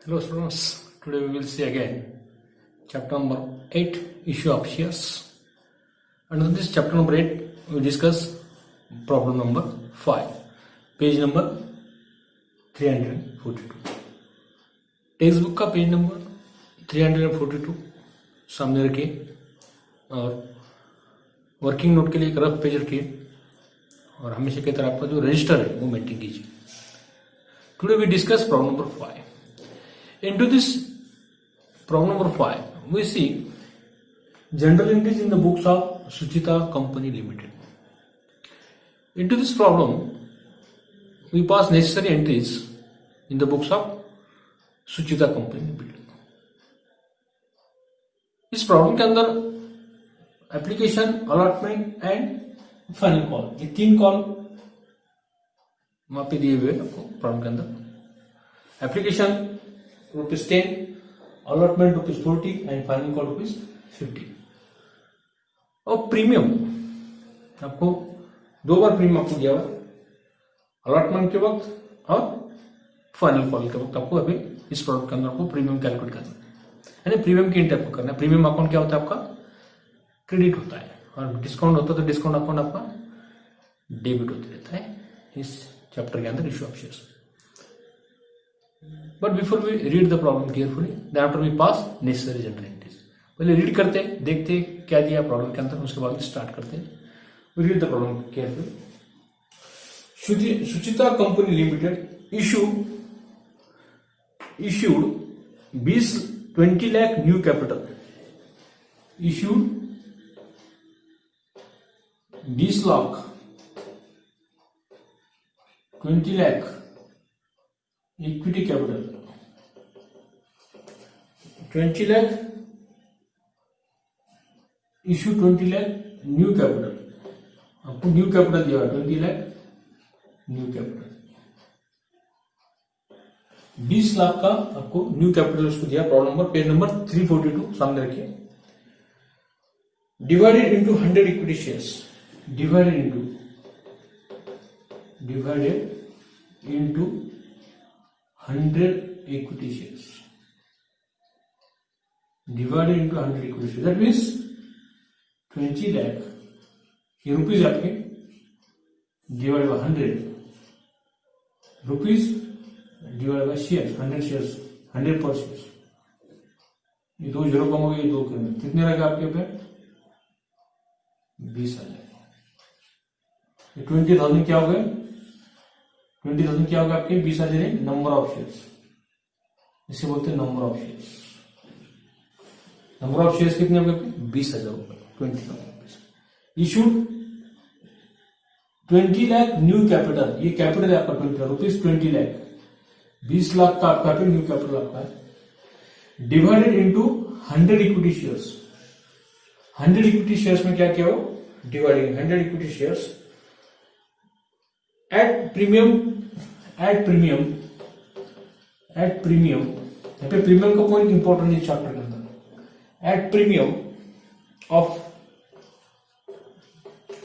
Hello students, today we will see again chapter number 8 issue of shares. Under this chapter number 8 we discuss problem number 5, page number 342. Text book का page number 342 सामने रखिए और working note के लिए एक rough page रखिए और हमेशा की तरह आपका जो रजिस्टर है वो मेंटेन कीजिए. Today we discuss problem number 5. Into this problem number 5, we see general entries in the books of Suchita Company Limited. Into this problem, we pass necessary entries in the books of Suchita Company Limited. इस problem के अंदर application, allotment and final call, ये तीन call वहां पे दिए हुए आपको प्रॉब्लम के अंदर. Application ₹10, allotment ₹40 and final call ₹50. और प्रीमियम आपको दो बार प्रीमियम आपको दिया हुआ, अलॉटमेंट के वक्त और फाइनल कॉल के वक्त आपको अभी इस प्रोडक्ट के अंदर आपको प्रीमियम कैलकुलेट करना है. यानी प्रीमियम की एंट्री आपको करना है. प्रीमियम अकाउंट क्या होता है? आपका क्रेडिट होता है और डिस्काउंट होता है तो डिस्काउंट अकाउंट आपका डेबिट होते रहता है इस चैप्टर के अंदर issue of shares. But before we read the problem carefully, then after we pass necessary general entries. पहले रीड करते हैं, देखते हैं क्या दिया प्रॉब्लम के अंदर, उसके बाद स्टार्ट करते हैं. We read the problem carefully. Suchita Company Limited issued 20 lakh new capital. Issued 20 lakh 20 lakh equity capital. 20 lakh issue 20 lakh new capital. आपको न्यू कैपिटल दिया 20 लाख न्यू कैपिटल. 20 लाख का आपको न्यू कैपिटल उसको दिया. प्रॉब्लम नंबर पेज नंबर 342 सामने रखिए. Divided into 100 equity shares. Divided into 100 equity shares. Divided into 100 equity shares. That means 20 lakh. ये rupees आपके divide by 100 rupees divide by share 100 shares 100 पर share. ये दो जीरो कम हो गए, दो के कितने रहेगा आपके पे? 20,000. 20,000 क्या हो गए? 20,000 क्या होगा आपके? 20,000 नंबर ऑफ शेयर्स. इसे बोलते हैं number of shares. Number of shares कितने होंगे? 20,000 होगा. 20,000 इशूड 20 लाख न्यू कैपिटल. ये कैपिटल है आपका 20 रुपीज 20 लाख. 20 लाख का आपका न्यू कैपिटल आपका है. Divided into 100 equity shares. 100 equity shares में क्या किया हो? Dividing 100 equity shares at premium. यहाँ पे प्रीमियम का पॉइंट इंपॉर्टेंट है चैप्टर के अंदर. एट प्रीमियम ऑफ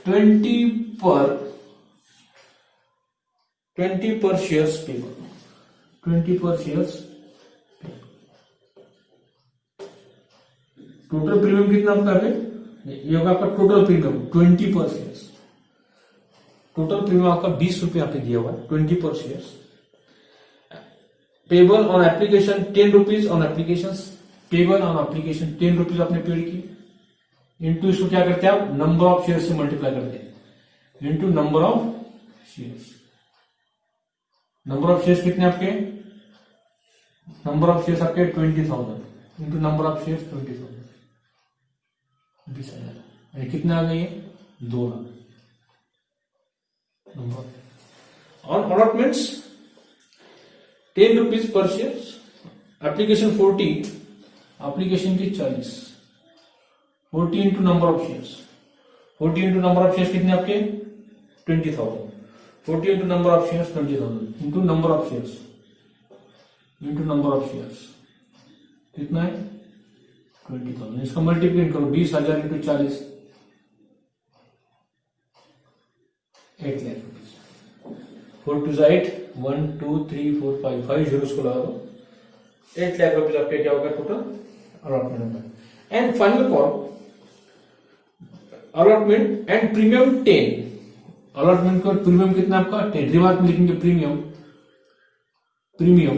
20 पर शेयर्स पेबल. 20 पर शेयर्स. टोटल प्रीमियम कितना आपका है? ये होगा आपका टोटल प्रीमियम 20 पर शेयर्स. टोटल प्रीमियम आपका 20 रुपये आपने दिया हुआ है 20 पर shares. Payable on application 10 rupees on application. Payable on application 10 rupees आपने पेड की. इंटू इसको क्या करते हैं आप? नंबर ऑफ शेयर से मल्टीप्लाई करते हैं. Into number of shares. Number of shares कितने आपके? नंबर ऑफ शेयर्स आपके 20,000 इंटू नंबर ऑफ शेयर्स 20,000. 20,000 कितने आ गए? 2 lakh. On allotments 10 rupees per share. Application 40, application की 40. 40 into number of shares. 40 into number of shares कितने आपके? 20,000. 40 into number of shares 20,000 into number of shares into number of shares कितना है? 20,000. इसका multiply करो 20,000 into 40 8 lakh rupees. 4 to 8 1 2 3 4 5 5 zero को लगा दो. 8 लाख रुपीज आपके क्या होगा टोटल अलॉटमेंट होगा। And final call allotment and premium 10। Allotment का प्रीमियम कितना आपका 10, रिमार्क में लिखेंगे premium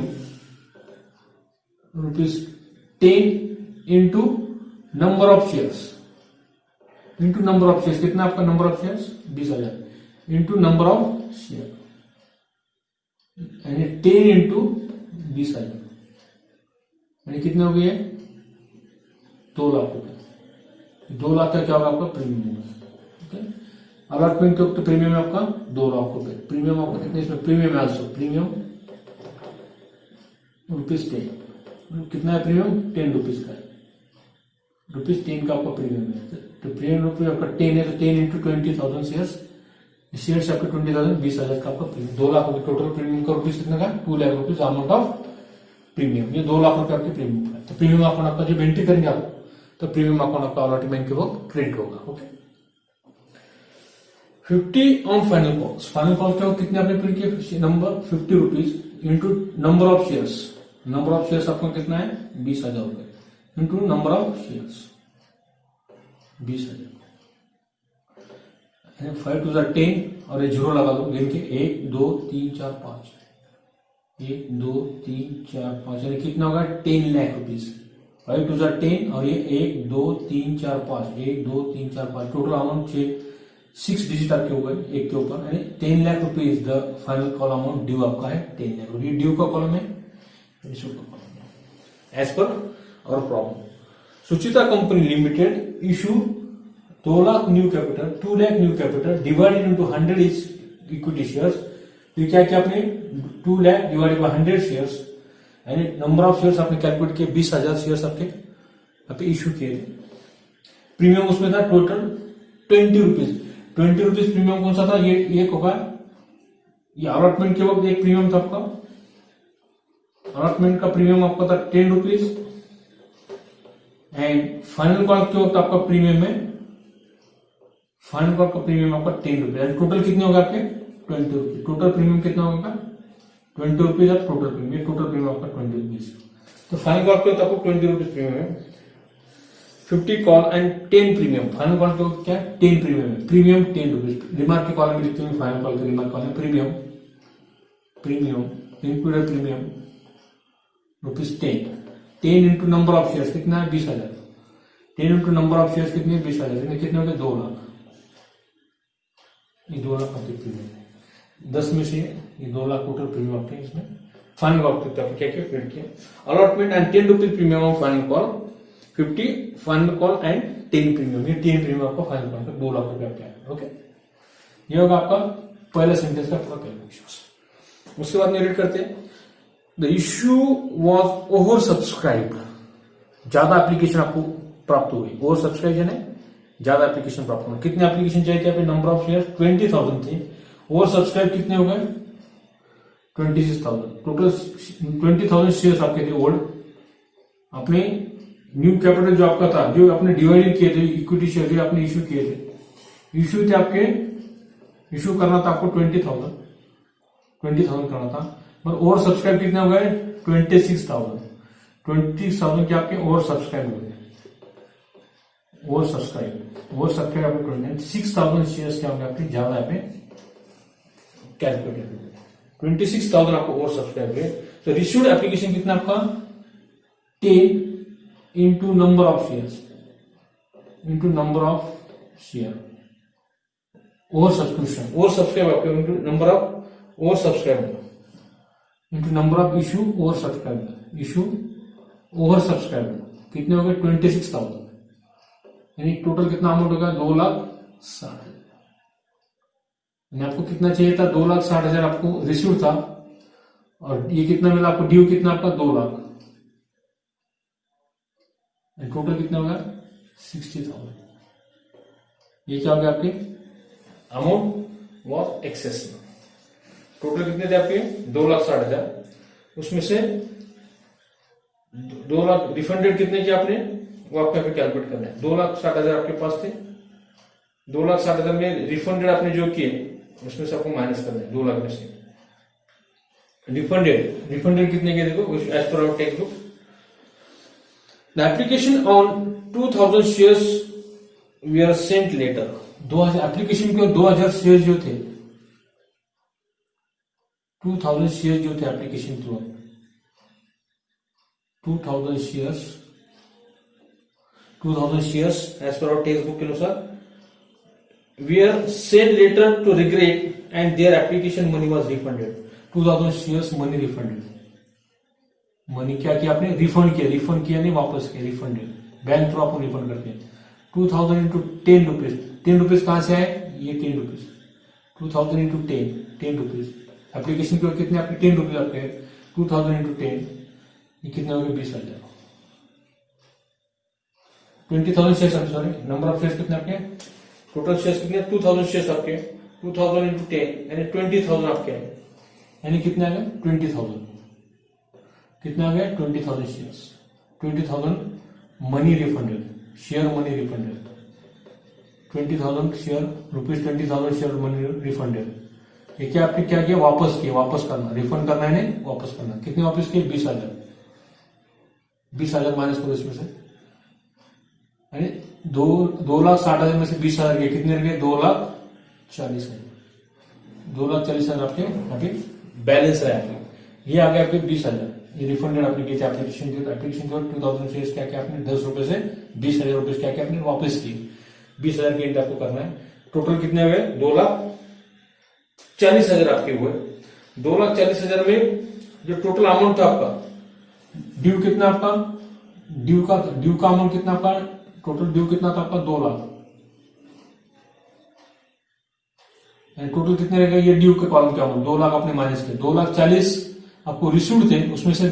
rupees 10 into number of shares, कितना आपका number of shares 20,000 into number of share, यानी 10 इंटू 20,000 यानी कितने हो गए 2 लाख रुपए। 2 लाख का क्या होगा आपका प्रीमियम होगा। ओके, अलॉटमेंट के वक्त प्रीमियम है आपका 2 लाख रुपए। प्रीमियम आपका कितने इसमें प्रीमियम है ऑल्सो प्रीमियम रुपीज 10, कितना है प्रीमियम 10 रुपीज का है, रुपीज 10 का आपका प्रीमियम है। तो प्रीमियम रुपये आपका 10 है तो 10 इंटू 20,000 शेयर्स आपके 20,000 20,000 का आपका प्रीमियम 2 लाख रुपए टोटल प्रीमियम का रुपीज कितना का 2 lakh rupees amount of premium, ये 2 लाख रुपए आपके प्रीमियम का। तो प्रीमियम अकाउंट आपका जब एंट्री करेंगे आप तो प्रीमियम अकाउंट आपका अलॉटमेंट के वक्त क्रेडिट होगा। Okay, 50 on final calls. Final call क्या कितने आपने प्रिंट किया number 50 rupees into number of shares, number of shares आपका कितना है 20,000 रुपए into number of shares 20,000, 5 to 10 और ये जीरो लगा दो गिन के 1 2 3 4 5, 1 2 3 4 5 यानी कितना होगा 10 लाख रुपीज। 5 टू 10 और ये 1 2 3 4 5, 1 2 3 4 5 टोटल अमाउंट 6 डिजिट आपके ऊपर एक के ऊपर यानी 10 lakh rupees the final call amount due आपका है 10 लाख रुपीज। ड्यू का कॉलम है रिसीव का कॉलम है। एज पर और problem Suchita company limited issue 2 lakh new capital, 2 lakh new capital divided into 100 is equity shares. तो क्या किया आपने 2 लाख डिवाइडेड बाय 100 शेयर्स यानी नंबर ऑफ शेयर्स आपने कैलकुलेट किए 20,000 शेयर्स आपके इशू किए थे। प्रीमियम उसमें था टोटल 20 रुपीज। 20 रुपीज प्रीमियम कौन सा था ये एक होगा, ये अलॉटमेंट के वक्त एक प्रीमियम था आपका, अलॉटमेंट का प्रीमियम आपका था 10 रुपीज एंड फाइनल कॉल के वक्त आपका प्रीमियम है, फाइनल कॉल का प्रीमियम आपका 10 रुपीज। टोटल कितने होगा आपके 20 रुपीज। टोटल प्रीमियम कितना होगा 20 रुपीज आप टोटल प्रीमियम, टोटल प्रीमियम आपका 20 रुपीज। तो फाइनल कॉल के वक्त आपको 20 रुपीज प्रीमियम है। 50 call and 10 premium. Final call के वक्त क्या है 10 प्रीमियम है, प्रीमियम 10 रुपीज। रिमार्क के कॉलम में लिखते हैं फाइनल कॉल के remark column premium included premium rupees 10 into number of shares कितना है 20,000, 10 इंटू नंबर ऑफ शेयर्स कितने 20,000 कितने हो गए 2 लाख। ये 2 लाख आपके प्रीमियम है, 10 में से ये 2 लाख टोटल प्रीमियम आपके इसमें फाइनल कॉल क्या क्या पेड किया। Allotment and 10 rupees premium of final call, 50 final call and 10 premium, ये 10 प्रीमियम आपका फाइनल कॉल 2 लाख रुपए आपके। ओके, ये होगा आपका पहला सेंटेंस का पूरा कैलकुलेशन। उसके बाद में रीड करते हैं the issue was over subscribed. ज्यादा एप्लीकेशन आपको प्राप्त हुई, ओवर सब्सक्रिप्शन है ज्यादा एप्लीकेशन प्राप्त हुआ। कितने एप्लीकेशन चाहिए थे? नंबर ऑफ शेयर 20,000 थे, ओवर सब्सक्राइब कितने हो गए 26,000। टोटल 20,000 शेयर आपके थे ओल्ड, अपने न्यू कैपिटल जो आपका था जो आपने डिवाइडेड किए थे इक्विटी शेयर जो आपने इश्यू किए थे, इश्यू थे आपके, इश्यू करना था आपको 20,000 करना था, पर ओवर सब्सक्राइब कितने हो गए 26,000 के आपके ओवर सब्सक्राइब हो गए। ओवर सब्सक्राइब आपके 26,000 शेयर्स क्या होंगे आपके ज्यादा यहाँ पे कैलकुलेटेड 26,000 आपको ओवर सब्सक्राइब हुए। तो रिसीव्ड एप्लीकेशन कितना आपका 10 into number of shares over subscribe आपके number of over subscribe into number of issue over subscribe कितने हो गए 26,000 यानी टोटल कितना अमाउंट होगा 2,60,000। आपको कितना चाहिए था 2,60,000 आपको रिसीव था और ये कितना मिला आपको ड्यू कितना आपका 2 लाख, टोटल कितना होगा 60,000। ये क्या हो गया आपके अमाउंट वॉज एक्सेस। टोटल कितने थे आपके 2,60,000, उसमें से 2 लाख रिफंडेड कितने किया आपने वो आपको यहाँ पे कैलकुलेट करना है। 2,60,000 आपके पास थे, 2,60,000 में रिफंडेड आपने जो किए उसमें से आपको माइनस करना है 2 लाख में से। रिफंडेड कितने के देखो as per our text book the application on 2000 shares we are sent letter. 2000 application के 2000 शेयर जो थे, 2000 शेयर जो थे एप्लीकेशन के 2000 shares as per our text book के अनुसार we are sent letter to regret and their application money was refunded. 2000 shares money refunded, money क्या किया आपने, रिफंड किया नहीं वापस किया, रिफंडेड, बैंक थ्रू आपको रिफंड करते हैं। 2000 इंटू 10 रुपीज, 10 रुपीज कहां से आए, ये 10 रुपीज, 2000 इंटू 10 रुपीज, एप्लीकेशन के कितने आपके 10 रुपीज आपके, 2000 इंटू 10 ये कितने हो गए, 20,000। 20,000 shares, sorry number of shares कितने आपके, टोटल शेयर्स कितने, 2000 शेयर्स आपके, 2000 इंटू 10 यानी 20,000 आपके हैं, यानी कितने आ गए 20,000, कितना आ गया 20,000 shares, 20,000 money refunded, share money refunded, 20,000 share rupees, 20,000 share money refunded. ये क्या आपने क्या किया, वापस किया, वापस करना, रिफंड करना है नहीं वापस करना। कितने वापस किए, 20,000, 20,000 माइनस करो इसमें से, यानी 2,60,000 में से 20,000 गए, कितने रह गए 2,40,000, 2,40,000 आपके अभी बैलेंस है आपके, ये आ गया आपके 20,000, ये रिफंडेड आपने किए थे एप्लीकेशन के 2000 शेयर्स क्या क्या आपने 10 रुपए से 20,000 रुपए क्या क्या आपने वापस किए, 20,000 की एंट्री आपको करना है। टोटल कितने हुए, 2,40,000 आपके हुए। 2,40,000 में जो टोटल अमाउंट था आपका, ड्यू कितना आपका, ड्यू का अमाउंट कितना आपका, टोटल ड्यू कितना था आपका 2 लाख, टोटल कितने रहेगा, ये ड्यू के कॉलम क्या अमाउंट 2 लाख आपने माइनस किया, 2,40,000 आपको रिसीव्ड थे, उसमें से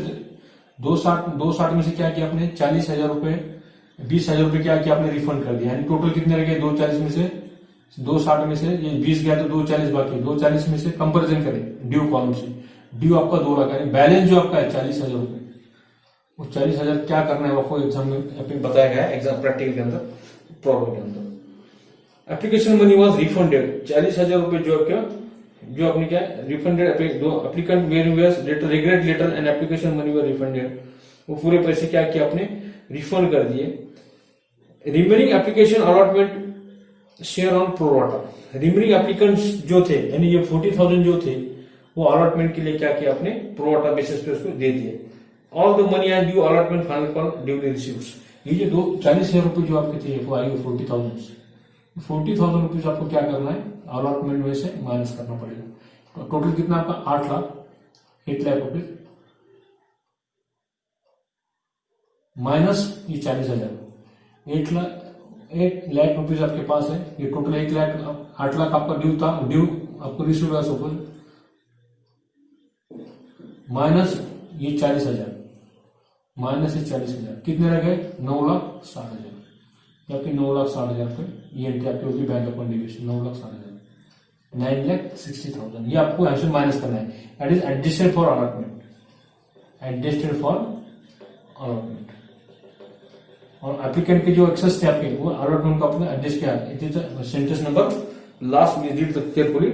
260 में से क्या किया आपने 40,000 रुपए, 20,000 रुपए क्या किया आपने रिफंड कर दिया, यानी टोटल कितने रह गए 240 में से 260 में से ये 20 गया तो 240 बाकी, 240 में से कंपेरिजन करें ड्यू कॉलम से, ड्यू आपका 2 लाख यानी बैलेंस जो आपका है 40,000 रुपए, वो 40,000 क्या करना है आपको एग्जाम में बताया गया है, एग्जाम प्रैक्टिकल के अंदर प्रॉब्लम के अंदर। एप्लीकेशन मनी वॉज रिफंडेड, 40,000 रुपए जो आपका जो आपने क्या refunded, applicant various letter regret letter and application money were refunded, वो पूरे पैसे क्या किया आपने रिफंड कर दिए। Remaining application allotment share on pro rata, remaining applicants जो थे यानी ये 40,000 जो थे वो अलॉटमेंट के लिए क्या किया आपने प्रोराटा बेसिस पे उसको दे दिए। All the money and due allotment final call duly receiveds, ये जो 40,000 रुपए जो आपके थे वो आएंगे 40,000 से, 40,000 रुपीज आपको क्या करना है अलॉटमेंट में से माइनस करना पड़ेगा। तो टोटल कितना आपका 8 लाख रुपीज माइनस ये 40,000, 8 लाख रुपीज आपके पास है, ये टोटल 8 लाख आपका ड्यू था, ड्यू आपको रिसीव हुआ सपोज, माइनस ये 40,000, माइनस ये 40,000 कितने रह गए 9,60,000, आपके 9,60,000 पे ये एंट्री आपकी होगी बैंक अकाउंट डिविजन 9,60,000, 9,60,000 ये आपको यहां से माइनस करना है, that is adjusted for allotment, adjusted for allotment. और एप्लीकेंट के जो एक्सेस थे आपके वो अलॉटमेंट को आपने एडजस्ट किया, it is sentence number last में read carefully.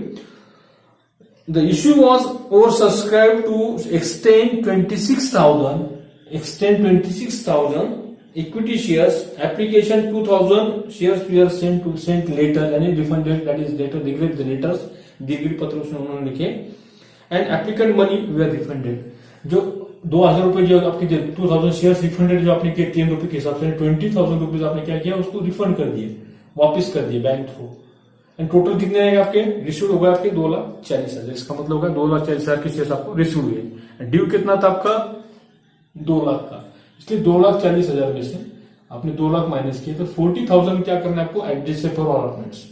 The issue was over subscribe to extend 26,000 equity shares application 2,000 shares were sent later यानी refunded, that is later regret the letters, दीर्घ पत्र उसमें उन्होंने लिखे, and applicant money were refunded, जो 2,000 रुपए जो आपके 2,000 शेयर्स रिफंडेड जो आपने किए 3 रुपए के हिसाब से 20,000 रुपीज आपने क्या किया उसको रिफंड कर दिए, वापस कर दिए बैंक थ्रू, एंड टोटल कितने रहेंगे आपके रिसीव हो गए आपके 2,40,000, इसका मतलब होगा 2,40,000 के शेयर्स आपको रिसीव हुए। ड्यू कितना था आपका 2 लाख का, इसलिए 2,40,000 में से आपने 2 लाख माइनस किए तो 40,000 क्या करना है आपको एडजस्ट फॉर अलॉटमेंट्स,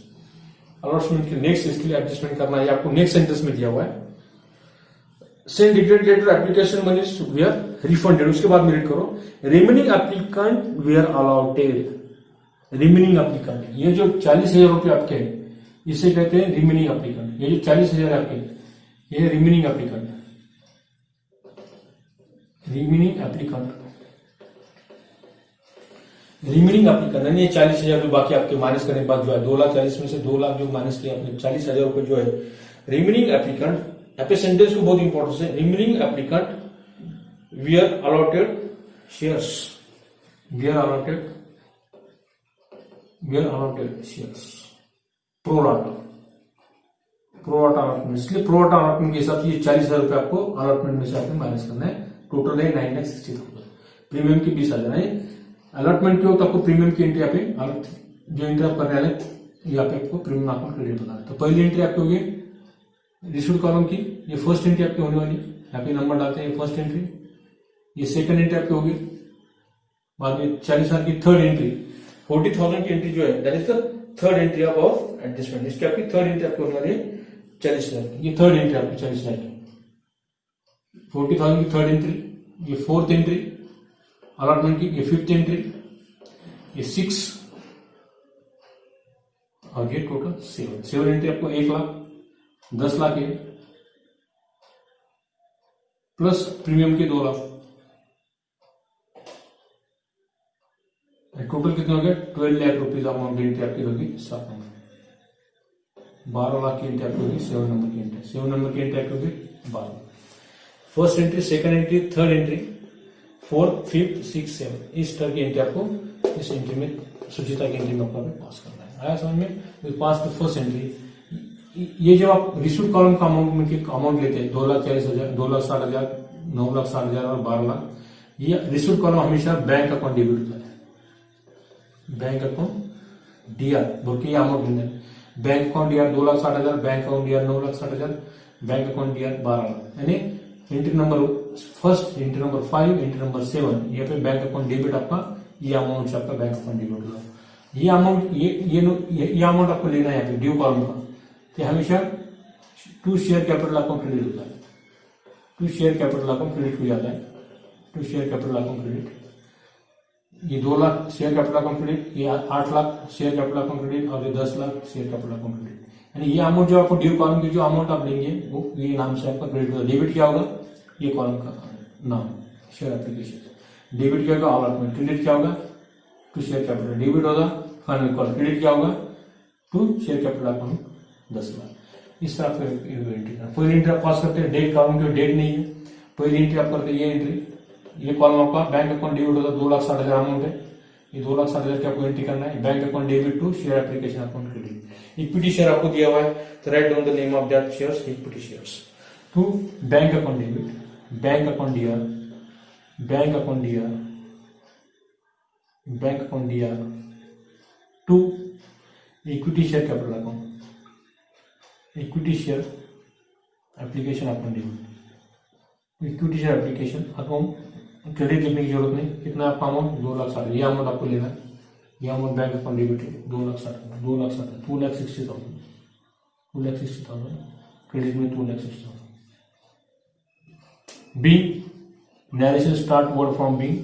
अलॉटमेंट के नेक्स्ट इसके लिए एडजस्टमेंट करना है, आपको नेक्स्ट सेंटेंस में दिया हुआ है। Send regret letter application money were refunded, उसके बाद में रीड करो remaining applicant were allotted, remaining applicant ये जो 40,000 रुपए आपके हैं इसे कहते हैं रिमेनिंग एप्लीकेंट, ये जो 40,000 आपके ये रिमेनिंग एप्लीकेंट, रिमेनिंग एप्लीकेंट यानी 40,000 रुपए बाकी आपके माइनस करने के बाद जो है 2,40,000 में से 2 लाख जो माइनस किया आपने 40,000 रुपए जो है रिमेनिंग एप्लीकेंट, आपके सेंटेंस को बहुत इंपॉर्टेंट है, remaining applicant we are allotted shares were allotted shares pro rata allotment, इसलिए प्रो राटा अलॉटमेंट के हिसाब से ये 40,000 रुपये आपको अलॉटमेंट में से आपको माइनस करना है। टोटल है 9,60,000। प्रीमियम की 20,000 है। अलॉटमेंट के वक्त आपको प्रीमियम की एंट्री यहाँ पे जो एंट्री आप करने वाले यहाँ पे आपको प्रीमियम अकाउंट क्रेडिट होता है। तो पहली एंट्री आपकी होगी रिसीव्ड कॉलम की, ये फर्स्ट एंट्री आपकी होने वाली, यहाँ पे नंबर डालते हैं, ये फर्स्ट एंट्री, ये सेकंड एंट्री आपकी होगी। बाद में 40,000 की थर्ड एंट्री, 40,000 की एंट्री जो है that is the third entry of adjustment. इसकी आपकी थर्ड एंट्री आपको होने वाली है 40,000 की, ये थर्ड एंट्री आपकी 40,000 की। 40,000 की थर्ड एंट्री, ये फोर्थ एंट्री अलॉटमेंट की, ये फिफ्थ एंट्री, ये 6 और ये टोटल 7 एंट्री आपको 1 लाख 10 लाख है प्लस प्रीमियम के 2 लाख, टोटल कितना हो गया 12 लाख रुपीज अमाउंट की एंट्री आपकी होगी 7 नंबर। 12 लाख की एंट्री आपकी होगी 7 नंबर की एंट्री, 7 नंबर की एंट्री आपकी होगी 12। First entry, second entry, third entry, 4th, 5th, 6th, 7th इस तरह की एंट्री आपको इस एंट्री में सुचिता की एंट्री में आपको पास करना है। आया समझ में? पास द फर्स्ट एंट्री। ये जब आप रिसीव्ड कॉलम का अमाउंट लेते हैं 2,40,000, 2,60,000, 9,60,000 और 12 लाख, ये रिसीव्ड कॉलम हमेशा बैंक अकाउंट डेबिट होता है। बैंक अकाउंट डीआर बोल के अमाउंट लेना है। Bank account DR 2,60,000, bank account DR 9,60,000, bank account DR 12 lakh, यानी entry number first, entry number 5, entry number 7, यहाँ पे बैंक अकाउंट डेबिट आपका ये अमाउंट से आपका बैंक अकाउंट डेबिट होगा। ये अमाउंट ये अमाउंट आपको लेना है यहाँ पे ड्यू कॉलम का, कि हमेशा to share capital account credit होता है। To share capital account credit हो जाता है। To share capital account credit, ये 2 lakh share capital account credit, ये 8 lakh share capital account credit और ये 10 lakh share capital account credit. यानी ये अमाउंट जो आपको ड्यू कॉलम की जो अमाउंट आप लेंगे वो ये नाम से आपका क्रेडिट होगा। डेबिट क्या होगा? ये कॉलम का नाम शेयर एप्लीकेशन। डेबिट क्या होगा? अलॉटमेंट। क्रेडिट क्या होगा? To share capital. डेबिट होगा फाइनल कॉल। क्रेडिट क्या होगा? To share capital account 10 lakh. इस तरह से एंट्री करना। पहली एंट्री आप पास करते हैं, डेट कॉलम की डेट नहीं है, पहली एंट्री आप करते हैं ये एंट्री, ये कॉलम आपका बैंक अकाउंट डेबिट होता है 2,60,000 अमाउंट है, ये 2,60,000 की आपको एंट्री करना है। Bank account debit to share application account credit. Equity share आपको दिया हुआ है तो write down the name of that shares, equity shares. To bank account debit, bank account DR, bank account DR, bank account DR to equity share capital account, equity share application account debit. Equity share application account credit लिखने की जरूरत नहीं। कितना आपका amount? 2,60,000। ये amount आपको लेना है। ये अमाउंट बैंक अकाउंट डेबिट है 2,60,000, 2,60,000, 2,60,000 क्रेडिट में 2,60,000। Being narration start word from being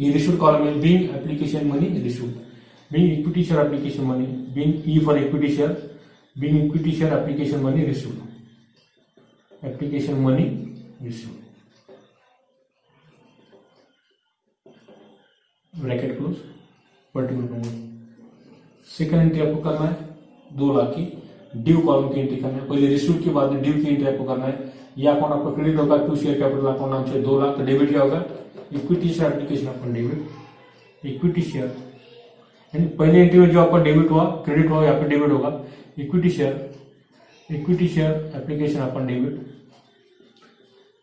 ये रिसीव्ड कॉलम है। Being application money received, being equity share application money, being E for equity share, being equity share application money received, application money received, bracket close, particular number. Second entry आपको करना है 2 लाख की due column की entry करना है। पहले received के बाद ड्यू की एंट्री आपको करना है। ये अकाउंट आपका क्रेडिट होगा टू शेयर कैपिटल अकाउंट नाम से 2 लाख। तो डेबिट क्या होगा? Equity share application account debit, equity share. पहले एंट्री में जो आपका डेबिट हुआ क्रेडिट हुआ यहाँ पे डेबिट होगा। Equity share, equity share application account debit,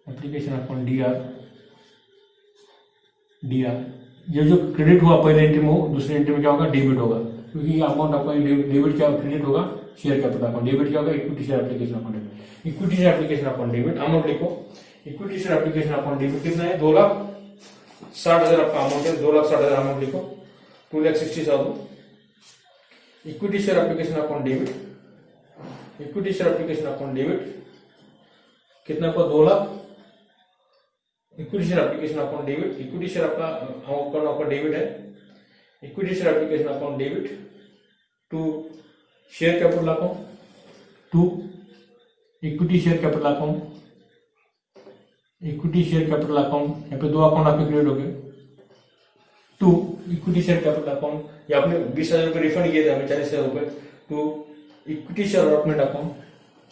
application account DR, DR. ये जो क्रेडिट हुआ पहले एंट्री में हो, दूसरी एंट्री में क्या होगा? डेबिट होगा, क्योंकि ये अमाउंट आपका डेबिट क्या क्रेडिट होगा? Share capital account. डेबिट क्या होगा? Equity share application account debit. Equity share application account debit amount लिखो। Equity share application account debit कितना है? 2,60,000 आपका अमाउंट है। 2,60,000 अमाउंट लिखो, 2,60,000। Equity share application account debit, equity share application account debit कितना को? 2 lakh. Equity share application account debit, equity share आपका account आपका डेबिट है। Equity share application account debit to share capital account, to equity share capital account, equity share capital account. यहाँ पे 2 account आपके create हो गए। To equity share capital account, ये आपने 20,000 रुपये रिफंड किए थे हमें, 40,000 रुपये। To equity share allotment account,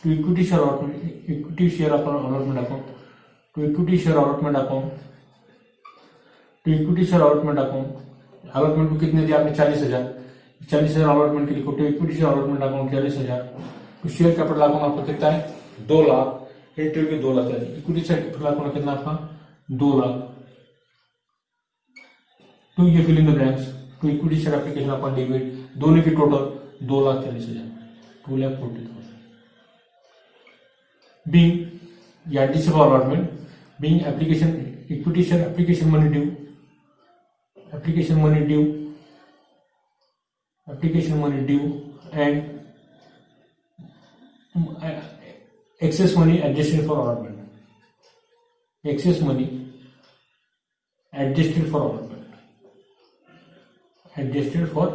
to equity share allotment, equity share allotment account, to equity share allotment account, to equity share allotment account, allotment को कितने दिया आपने 40,000, 40,000 अलॉटमेंट के लिखो, to equity share allotment account 40,000, तो शेयर कैपिटल अकाउंट आपका कितना है 2 लाख, इंटू के 2 lakh, equity share capital account कितना आपका 2 लाख, टू ये fill in the blanks, to equity share application upon debit, दोनों की टोटल 2,40,000, 2,40,000। बीइंग या addition for allotment, being application equity share application money due, application money due, application money due and excess money adjusted for allotment, excess money adjusted for allotment, adjusted for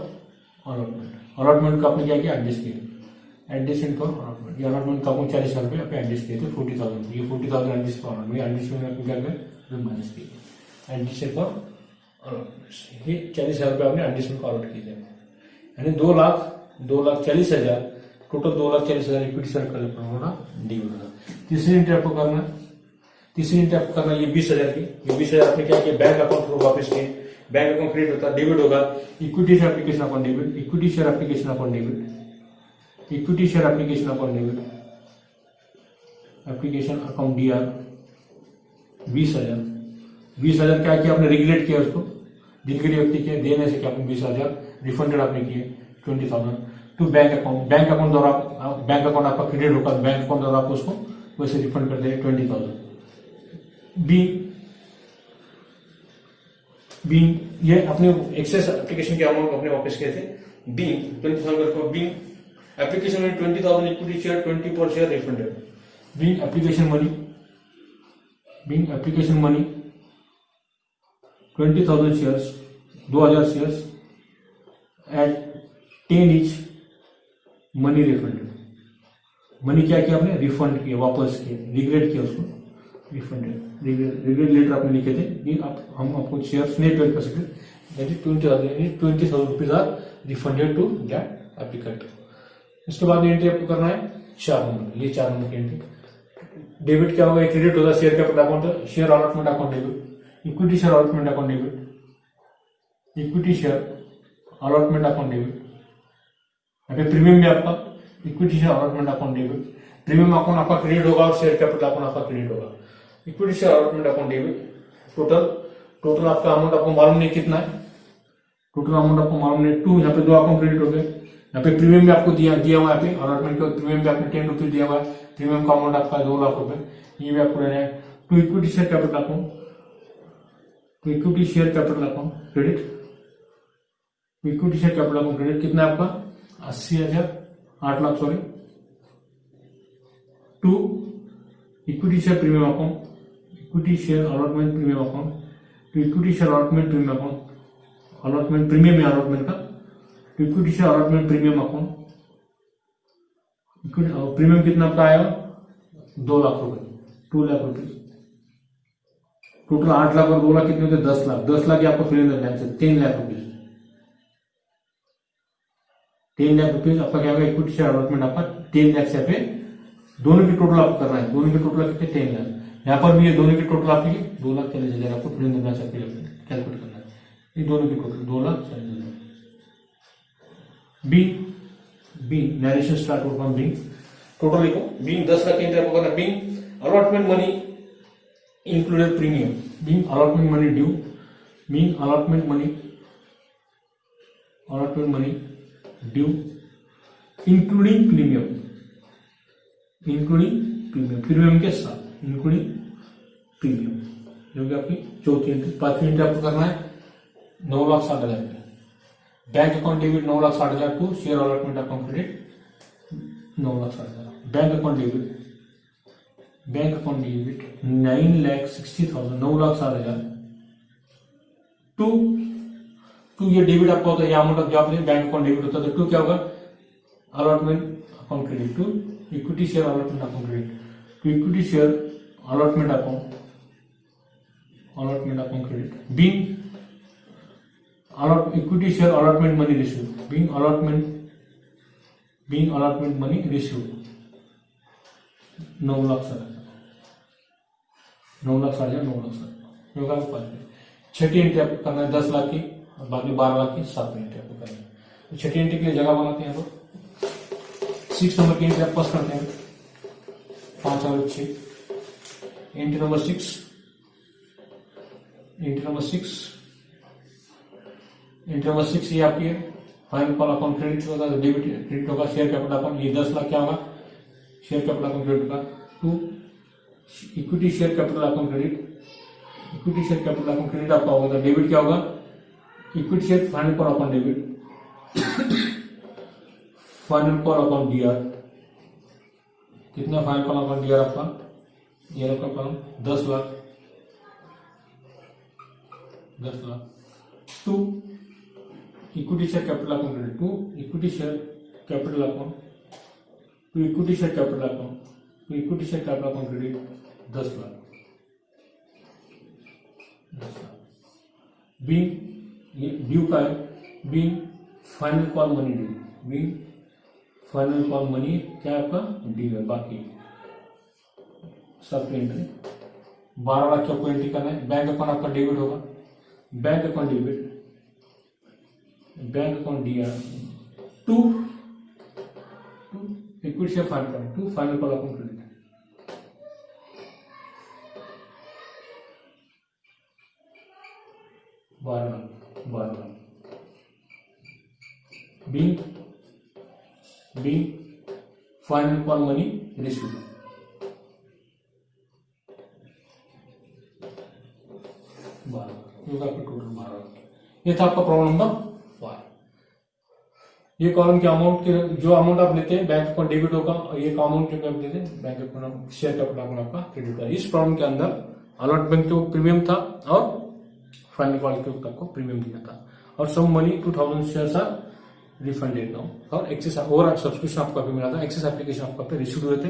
allotment, allotment का आपने क्या किया adjust किया, adjusted for allotment, ये allotment का आपको 40,000 रुपये आपने एडजस्ट किए थे 40,000, ये 40,000 एडजस्ट फॉर allotment, एडजस्टमेंट आपने क्या किया माइनस किया, एडजस्टेड फॉर allotment, ये 40,000 रुपये आपने एडजस्टमेंट फॉर allot किए थे, यानी 2,40,000 टोटल 2,40,000 इक्विटी शेयर का होना डी होगा। तीसरी एंट्री आपको करना, तीसरी एंट्री आपको करना ये 20,000 की, ये 20,000 आपने क्या किया बैंक अकाउंट को वापस किए, बैंक अकाउंट क्रिएट होता है, डेबिट होगा, equity share application upon debit, equity share application upon debit, equity share application upon debit, application account D R 20,000, 20,000 क्या किया आपने रेगुलेट किया उसको, दिलगिरी व्यक्ति के देने से क्या आपने 20,000 रिफंडेड आपने किए 20,000 to bank account, bank account द्वारा बैंक अकाउंट आपका क्रेडिट होगा, बैंक अकाउंट द्वारा आप उसको वैसे रिफंड कर देंगे 20,000। बी ये अपने एक्सेस एप्लीकेशन के अमाउंट अपने वापस किए थे, बी 20,000 को बी एप्लीकेशन में 20,000 equity share 20 per share refunded, be application money, be application money 20,000 shares 2,000 shares at 10 each money refunded, money क्या किया आपने रिफंड किया, वापस किया, रिग्रेट किया उसको, रिफंडेड, रिग्रेट लेटर आपने लिखे थे कि आप हम आपको शेयर्स नहीं पेड कर सकते, 20,000 rupees are refunded to that applicant. इसके बाद एंट्री आपको करना है 4 नंबर, ये 4 नंबर की एंट्री, डेबिट क्या होगा, क्रेडिट होगा share capital account, share allotment account debit, equity share allotment account debit, equity share allotment account debit, premium भी आपका equity share allotment account debit, premium account आपका क्रेडिट होगा और शेयर कैपिटल अकाउंट आपका credit होगा, equity share allotment account debit, total आपका amount आपको मालूम नहीं कितना है, टोटल अमाउंट आपको मालूम नहीं 2, यहाँ पे 2 अकाउंट क्रेडिट हो गए, यहाँ पे प्रीमियम भी आपको दिया हुआ है, यहाँ पे अलॉटमेंट का प्रीमियम भी आपने 10 रुपीज दिया हुआ है, प्रीमियम का अमाउंट आपका 2 लाख रुपए, ये भी आपको लेना है, to equity share capital account, to equity share capital account credit, equity share capital account credit कितना है आपका 80,000 8 lakh sorry, to equity share premium account, equity share allotment premium account, to equity share allotment premium account, allotment premium है allotment का, to equity share allotment premium account, premium कितना आपका आएगा 2 लाख रुपए, 2 lakh rupees, total 8 lakh और 2 लाख कितने होते 10 लाख, 10 लाख आपको fill in the blanks 3 lakh rupees, 3 lakh rupees आपका क्या होगा, इक्विटी शेयर अलॉटमेंट आपका 3 लाख से पे, दोनों की टोटल आपको करना है, दोनों की टोटल कितने 3 लाख, यहाँ पर भी ये दोनों की टोटल आपकी 2,40,000 आपको fill in the blanks calculate करना है, ये दोनों की टोटल 2,40,000। बी नरेशन स्टार्ट होगा बी, टोटल लिखो, बी 10 लाख एंट्री आपको करना, be allotment money included premium, be allotment money due, be allotment money due including premium, premium के साथ इंक्लूडिंग प्रीमियम, जो कि आपकी चौथी एंट्री। 5वीं एंट्री आपको करना है 9,60,000, bank account debit 9,60,000 to share allotment account credit 9,60,000, bank account debit 9,60,000 9,60,000 to ये डेबिट आपका होता है, ये अमाउंट जो आपने बैंक अकाउंट डेबिट होता है, तो 2 क्या होगा allotment account credit, to equity share allotment account credit, to equity share allotment account credit, being equity share allotment money receive, being allotment money receive 9,60,000 9,60,000 होगा। छठी एंट्री आपको करना है 10 लाख की और बाद में 12 लाख की 7वीं एंट्री आपको करनी है। तो छठी एंट्री के लिए जगह बनाते हैं। तो 6 नंबर की एंट्री आप पास करते हैं, 5 और 6। Entry number 6, entry number 6, entry number 6 ये आपकी है। फाइनल कॉल अकाउंट क्रेडिट होगा, डेबिट क्रेडिट होगा। शेयर कैपिटल अकाउंट ये 10 लाख क्या होगा, शेयर कैपिटल अकाउंट क्रेडिट होगा। 2 equity share capital account credit, equity share capital account credit आपका होगा। तो डेबिट क्या होगा, equity share final call account debit, final call account DR. कितना फाइनल कॉल अकाउंट डीआर आपका, ये आपका account 10 lakh, 10 lakh. 2 equity share capital account credit, 2 equity share capital account, 2 equity share capital account, 2 equity share capital account credit 10 lakh, 10 lakh. Being ये due का है, being final call money due, being final call money क्या है आपका due है। बाकी सब entry 12 lakh की आपको एंट्री करना है। बैंक अकाउंट आपका डेबिट होगा, bank account debit, bank account DR. 2 equity share final call, 2 final call account credit, बारह being final call money receive, 12 आपका टोटल 12। ये था आपका प्रॉब्लम नंबर 5। ये कॉलम के अमाउंट के जो अमाउंट आप लेते हैं बैंक अकाउंट डेबिट होगा, और ये अमाउंट जो आप देते हैं bank account share capital account आपका क्रेडिट होगा। इस प्रॉब्लम के अंदर अलॉटमेंट तो प्रीमियम था और फाइनल कॉल के वक्त आपको प्रीमियम दिया था, और some money 2000 shares are refunded now, और एक्सेस ओवर सब्सक्रिप्शन आपको अभी मिला था, एक्सेस एप्लीकेशन आपको पे रिसीव हुए थे।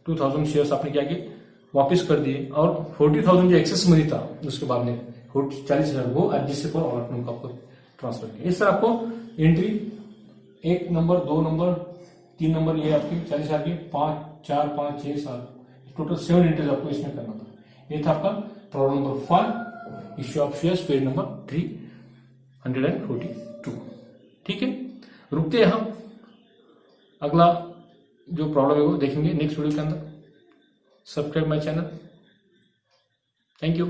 2000 शेयर्स आपने क्या किए, वापस कर दिए, और 40,000 जो एक्सेस मनी था उसके बाद में 40,000 वो एडजस्ट पर अलॉटमेंट को आपको ट्रांसफर किया। इस तरह आपको एंट्री 1 नंबर, 2 नंबर, 3 नंबर ये आपकी 40,000 की, 5, 4, 5, 6, 7 टोटल 7 एंट्रीज आपको इसमें करना था। ये था आपका problem number 5, issue of shares, page number 342। ठीक है, रुकते हैं हम, अगला जो प्रॉब्लम है वो देखेंगे नेक्स्ट वीडियो के अंदर। Subscribe my channel, thank you.